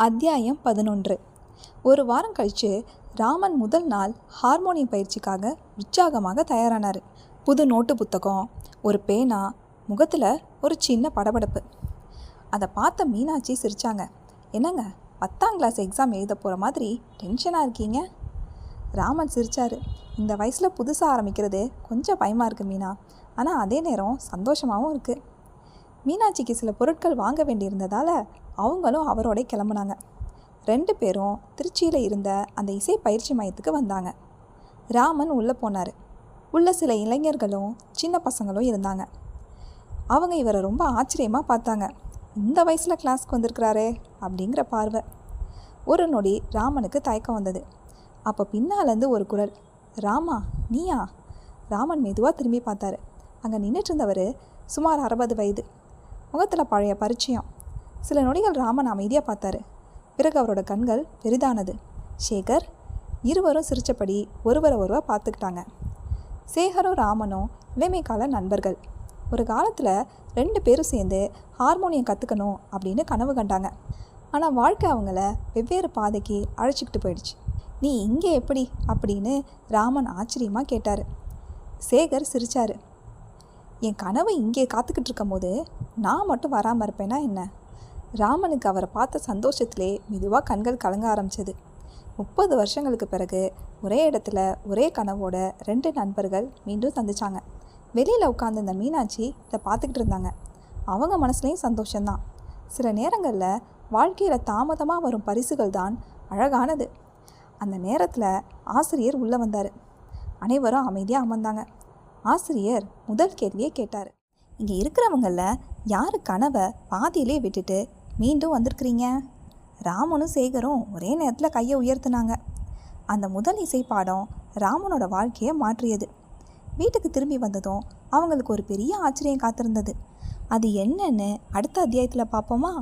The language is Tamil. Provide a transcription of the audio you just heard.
அத்தியாயம் 11. ஒரு வாரம் கழித்து ராமன் முதல் நாள் ஹார்மோனியம் பயிற்சிக்காக உற்சாகமாக தயாரானார். புது நோட்டு புத்தகம், ஒரு பேனா, முகத்தில் ஒரு சின்ன படபடப்பு. அதை பார்த்த மீனாட்சி சிரித்தாங்க. என்னங்க, 10ஆம் கிளாஸ் எக்ஸாம் எழுத போகிற மாதிரி டென்ஷனாக இருக்கீங்க? ராமன் சிரித்தார். இந்த வயசில் புதுசாக ஆரம்பிக்கிறது கொஞ்சம் பயமாக இருக்குது மீனா, ஆனால் அதே நேரம் சந்தோஷமாகவும் இருக்குது. மீனாட்சிக்கு சில பொருட்கள் வாங்க வேண்டியிருந்ததால் அவங்களும் அவரோட கிளம்புனாங்க. 2 பேரும் திருச்சியில் இருந்த அந்த இசை பயிற்சி மையத்துக்கு வந்தாங்க. ராமன் உள்ளே போனார். உள்ள சில இளைஞர்களும் சின்ன பசங்களும் இருந்தாங்க. அவங்க இவரை ரொம்ப ஆச்சரியமாக பார்த்தாங்க. இந்த வயசில் கிளாஸ்க்கு வந்திருக்கிறாரே அப்படிங்கிற பார்வை. ஒரு நொடி ராமனுக்கு தயக்கம் வந்தது. அப்போ பின்னாலேருந்து ஒரு குரல், ராமா நீயா? ராமன் மெதுவாக திரும்பி பார்த்தாரு. அங்கே நின்றுட்டு இருந்தவர் சுமார் 60 வயது, முகத்தில் பழைய பரிச்சயம். சில நொடிகள் ராமன் அமைதியாக பார்த்தாரு. பிறகு அவரோட கண்கள் பெரிதானது. சேகர். இருவரும் சிரித்தபடி ஒருவரை பார்த்துக்கிட்டாங்க. சேகரும் ராமனும் இளமை கால நண்பர்கள். ஒரு காலத்தில் 2 பேரும் சேர்ந்து ஹார்மோனியம் கற்றுக்கணும் அப்படின்னு கனவு கண்டாங்க. ஆனால் வாழ்க்கை அவங்கள வெவ்வேறு பாதைக்கு அழைச்சிக்கிட்டு போயிடுச்சு. நீ இங்கே எப்படி அப்படின்னு ராமன் ஆச்சரியமாக கேட்டார். சேகர் சிரித்தார். என் கனவு இங்கே காத்துக்கிட்டு இருக்கும் போது நான் மட்டும் வராமல் இருப்பேனா என்ன? ராமனுக்கு அவரை பார்த்த சந்தோஷத்திலே மெதுவாக கண்கள் கலங்க ஆரம்பிச்சது. 30 வருஷங்களுக்கு பிறகு ஒரே இடத்துல ஒரே கனவோட 2 நண்பர்கள் மீண்டும் சந்திச்சாங்க. வெளியில் உட்காந்துருந்த மீனாட்சி இதை பார்த்துக்கிட்டு இருந்தாங்க. அவங்க மனசுலேயும் சந்தோஷம்தான். சில நேரங்களில் வாழ்க்கையில் தாமதமாக வரும் பரிசுகள் தான் அழகானது. அந்த நேரத்தில் ஆசிரியர் உள்ளே வந்தார். அனைவரும் அமைதியாக அமர்ந்தாங்க. ஆசிரியர் முதல் கேள்வியை கேட்டார். இங்கே இருக்கிறவங்களில் யார் கனவை பாதியிலே விட்டுட்டு மீண்டும் வந்திருக்கிறீங்க? ராமனும் சேகரும் ஒரே நேரத்தில் கையை உயர்த்தினாங்க. அந்த முதல் இசை பாடம் ராமனோட வாழ்க்கையை மாற்றியது. வீட்டுக்கு திரும்பி வந்ததும் அவங்களுக்கு ஒரு பெரிய ஆச்சரியம் காத்திருந்தது. அது என்னன்னு அடுத்த அத்தியாயத்தில் பார்ப்போமா?